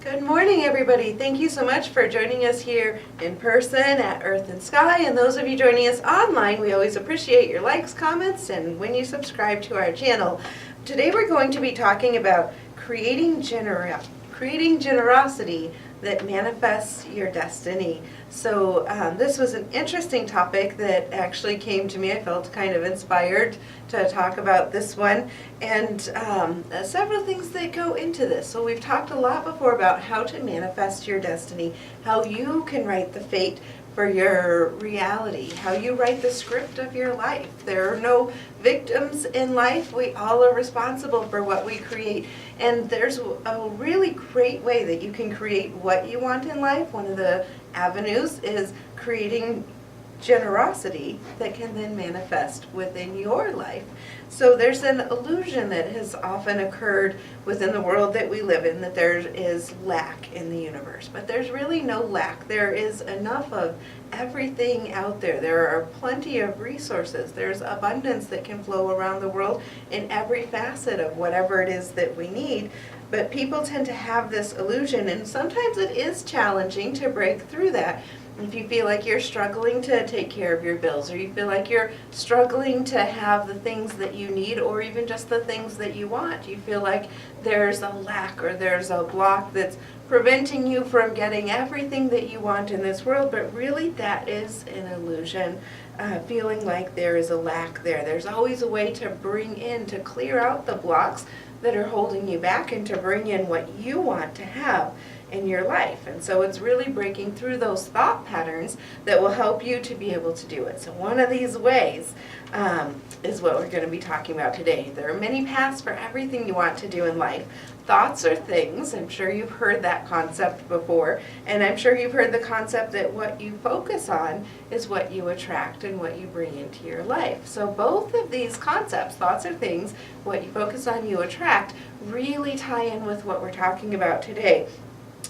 Good morning, everybody. Thank you so much for joining us here in person at Earth and Sky. And those of you joining us online, we always appreciate your likes, comments, and when you subscribe to our channel. Today we're going to be talking about creating generosity that manifests your destiny. So this was an interesting topic that actually came to me. I felt kind of inspired to talk about this one, and several things that go into this. So we've talked a lot before about how to manifest your destiny, how you can write the fate for your reality, how you write the script of your life. There are no victims in life. We all are responsible for what we create. And there's a really great way that you can create what you want in life. One of the avenues is creating generosity that can then manifest within your life. So there's an illusion that has often occurred within the world that we live in, that there is lack in the universe. But there's really no lack. There is enough of everything out there. There are plenty of resources. There's abundance that can flow around the world in every facet of whatever it is that we need. But people tend to have this illusion, and sometimes it is challenging to break through that. If you feel like you're struggling to take care of your bills, or you feel like you're struggling to have the things that you need, or even just the things that you want, you feel like there's a lack or there's a block that's preventing you from getting everything that you want in this world, but really that is an illusion. Feeling like there is a lack there. There's always a way to bring in, to clear out the blocks that are holding you back and to bring in what you want to have in your life. And so it's really breaking through those thought patterns that will help you to be able to do it. So one of these ways is what we're going to be talking about today. There are many paths for everything you want to do in life. Thoughts are things. I'm sure you've heard that concept before, and I'm sure you've heard the concept that what you focus on is what you attract and what you bring into your life. So both of these concepts, thoughts are things, what you focus on you attract, really tie in with what we're talking about today.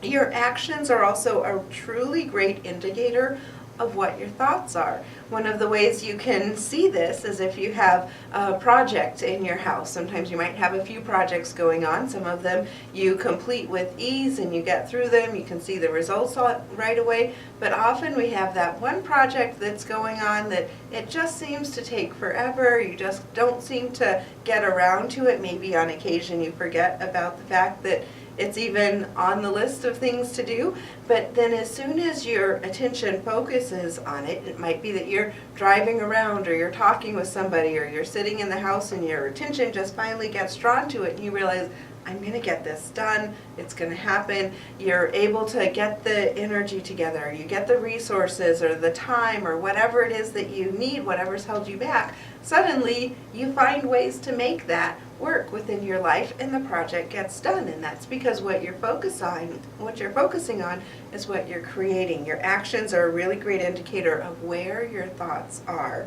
Your actions are also a truly great indicator of what your thoughts are. One of the ways you can see this is if you have a project in your house. Sometimes you might have a few projects going on. Some of them you complete with ease and you get through them. You can see the results right away. But often we have that one project that's going on that it just seems to take forever. You just don't seem to get around to it. Maybe on occasion you forget about the fact that it's even on the list of things to do, but then as soon as your attention focuses on it, it might be that you're driving around or you're talking with somebody or you're sitting in the house and your attention just finally gets drawn to it and you realize, I'm going to get this done, it's going to happen. You're able to get the energy together, you get the resources or the time or whatever it is that you need, whatever's held you back. Suddenly you find ways to make that work within your life and the project gets done, and that's because what you're focusing on is what you're creating. Your actions are a really great indicator of where your thoughts are.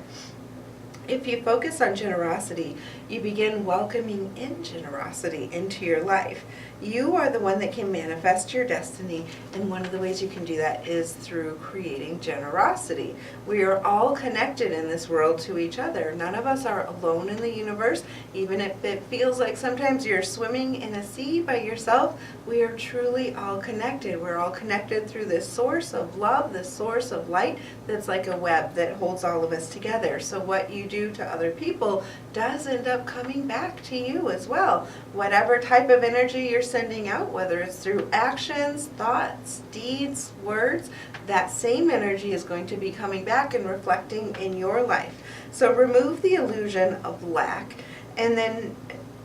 If you focus on generosity, you begin welcoming in generosity into your life. You are the one that can manifest your destiny, and one of the ways you can do that is through creating generosity. We are all connected in this world to each other. None of us are alone in the universe. Even if it feels like sometimes you're swimming in a sea by yourself, we are truly all connected. We're all connected through this source of love, this source of light that's like a web that holds all of us together. So what you do to other people does end up coming back to you as well. Whatever type of energy you're sending out, whether it's through actions, thoughts, deeds, words, that same energy is going to be coming back and reflecting in your life. So remove the illusion of lack, and then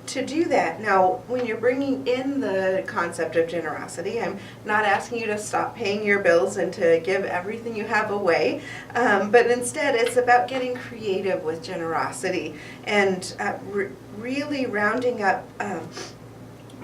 to do that, now when you're bringing in the concept of generosity, I'm not asking you to stop paying your bills and to give everything you have away, but instead it's about getting creative with generosity and really rounding up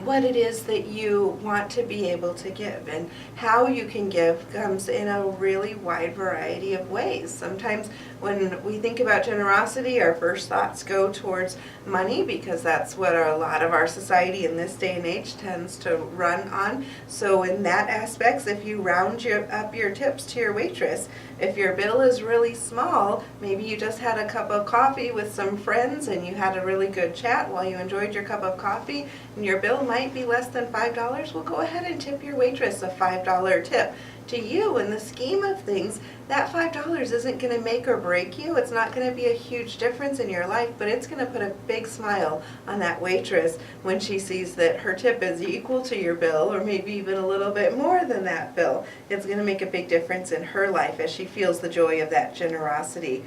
what it is that you want to be able to give, and how you can give comes in a really wide variety of ways. Sometimes when we think about generosity, our first thoughts go towards money because that's what a lot of our society in this day and age tends to run on. So in that aspect, if you round up your tips to your waitress, if your bill is really small, maybe you just had a cup of coffee with some friends and you had a really good chat while you enjoyed your cup of coffee, and your bill bill might be less than $5, well, go ahead and tip your waitress a $5 tip. To you, in the scheme of things, that $5 isn't going to make or break you. It's not going to be a huge difference in your life, but it's going to put a big smile on that waitress when she sees that her tip is equal to your bill, or maybe even a little bit more than that bill. It's going to make a big difference in her life as she feels the joy of that generosity.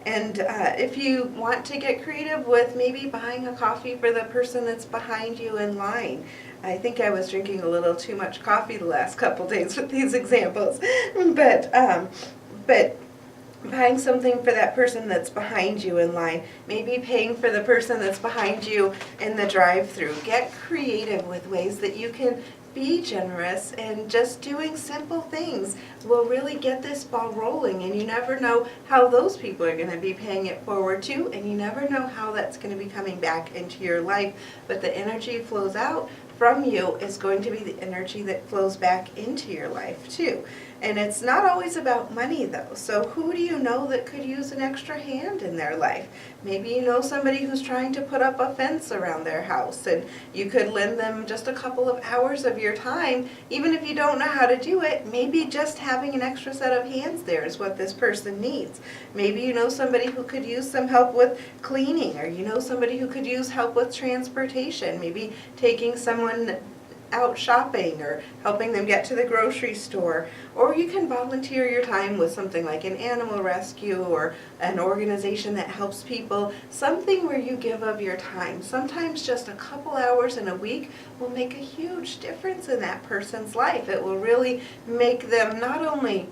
And if you want to get creative with maybe buying a coffee for the person that's behind you in line. I think I was drinking a little too much coffee the last couple days with these examples, but buying something for that person that's behind you in line, maybe paying for the person that's behind you in the drive-thru. Get creative with ways that you can be generous, and just doing simple things will really get this ball rolling, and you never know how those people are going to be paying it forward too, and you never know how that's going to be coming back into your life, but the energy flows out from you is going to be the energy that flows back into your life too. And it's not always about money though. So who do you know that could use an extra hand in their life? Maybe you know somebody who's trying to put up a fence around their house, and you could lend them just a couple of hours of your time. Even if you don't know how to do it, maybe just having an extra set of hands there is what this person needs. Maybe you know somebody who could use some help with cleaning, or you know somebody who could use help with transportation, maybe taking someone out shopping or helping them get to the grocery store. Or you can volunteer your time with something like an animal rescue or an organization that helps people, something where you give of your time. Sometimes just a couple hours in a week will make a huge difference in that person's life. It will really make them not only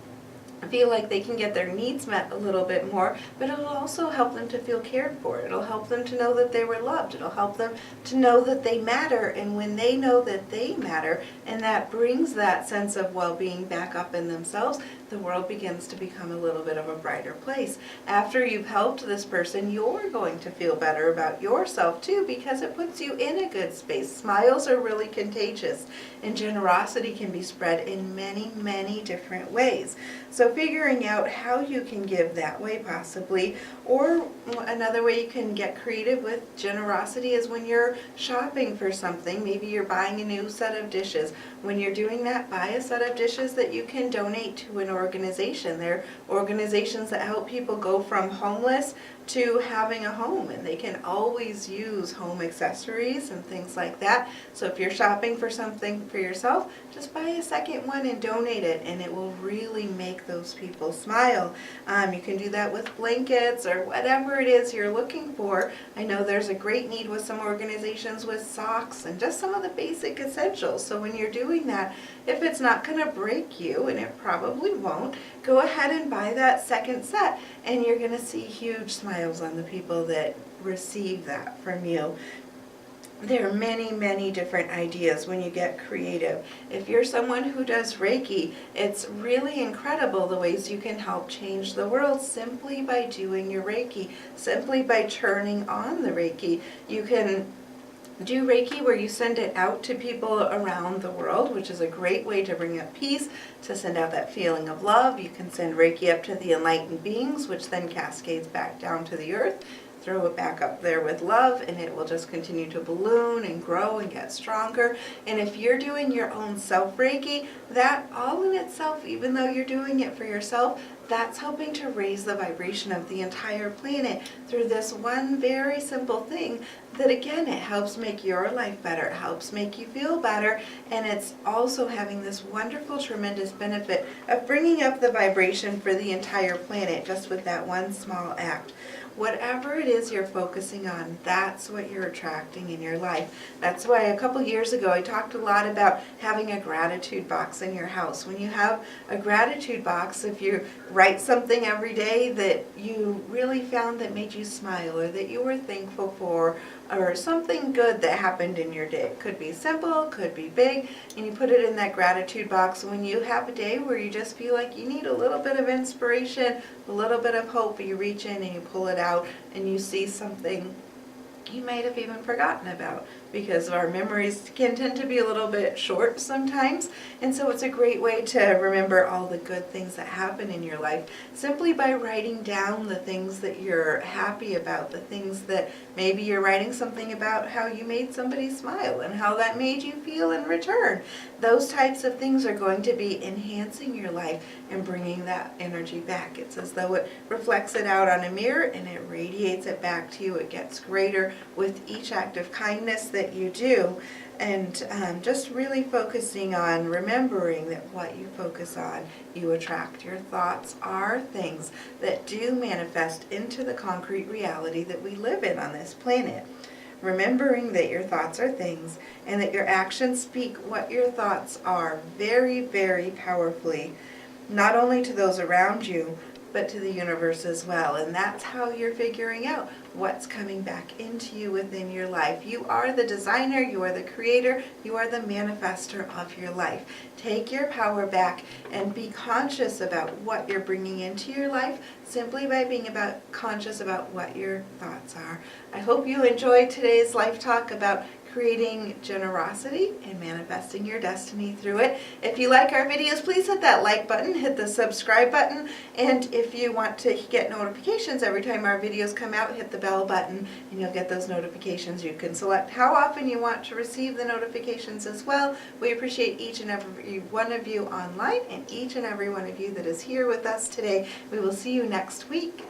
feel like they can get their needs met a little bit more, but it'll also help them to feel cared for. It'll help them to know that they were loved. It'll help them to know that they matter, and when they know that they matter, and that brings that sense of well-being back up in themselves, the world begins to become a little bit of a brighter place. After you've helped this person, you're going to feel better about yourself too, because it puts you in a good space. Smiles are really contagious, and generosity can be spread in many, many different ways. So figuring out how you can give that way possibly, or another way you can get creative with generosity is when you're shopping for something. Maybe you're buying a new set of dishes. When you're doing that, buy a set of dishes that you can donate to an organization. There are organizations that help people go from homeless to having a home, and they can always use home accessories and things like that. So if you're shopping for something for yourself, just buy a second one and donate it, and it will really make those people smile. You can do that with blankets or whatever it is you're looking for. I know there's a great need with some organizations with socks and just some of the basic essentials. So when you're doing that, if it's not going to break you, and it probably won't, go ahead and buy that second set, and you're going to see huge smiles on the people that receive that from you. There are many, many different ideas when you get creative. If you're someone who does Reiki, it's really incredible the ways you can help change the world simply by doing your Reiki, simply by turning on the Reiki. You can do Reiki where you send it out to people around the world, which is a great way to bring up peace, to send out that feeling of love. You can send Reiki up to the enlightened beings, which then cascades back down to the earth. Throw it back up there with love, and it will just continue to balloon and grow and get stronger. And if you're doing your own self-Reiki, that all in itself, even though you're doing it for yourself, that's helping to raise the vibration of the entire planet through this one very simple thing that, again, it helps make your life better, it helps make you feel better, and it's also having this wonderful, tremendous benefit of bringing up the vibration for the entire planet just with that one small act. Whatever it is you're focusing on, that's what you're attracting in your life. That's why a couple years ago I talked a lot about having a gratitude box in your house. When you have a gratitude box, if you write something every day that you really found that made you smile, or that you were thankful for, or something good that happened in your day. It could be simple, could be big, and you put it in that gratitude box. When you have a day where you just feel like you need a little bit of inspiration, a little bit of hope, you reach in and you pull it out and you see something you might have even forgotten about. because our memories can tend to be a little bit short sometimes. And so it's a great way to remember all the good things that happen in your life simply by writing down the things that you're happy about, the things that maybe you're writing something about how you made somebody smile and how that made you feel in return. Those types of things are going to be enhancing your life and bringing that energy back. It's as though it reflects it out on a mirror and it radiates it back to you. It gets greater with each act of kindness that you do. And just really focusing on remembering that what you focus on, you attract. Your thoughts are things that do manifest into the concrete reality that we live in on this planet. Remembering that your thoughts are things and that your actions speak what your thoughts are very, very powerfully, not only to those around you, but to the universe as well. And that's how you're figuring out what's coming back into you within your life. You are the designer, you are the creator, you are the manifester of your life. Take your power back and be conscious about what you're bringing into your life simply by being conscious about what your thoughts are. I hope you enjoyed today's Life Talk about creating generosity and manifesting your destiny through it. If you like our videos, please hit that like button, hit the subscribe button, and if you want to get notifications every time our videos come out, hit the bell button and you'll get those notifications. You can select how often you want to receive the notifications as well. We appreciate each and every one of you online and each and every one of you that is here with us today. We will see you next week.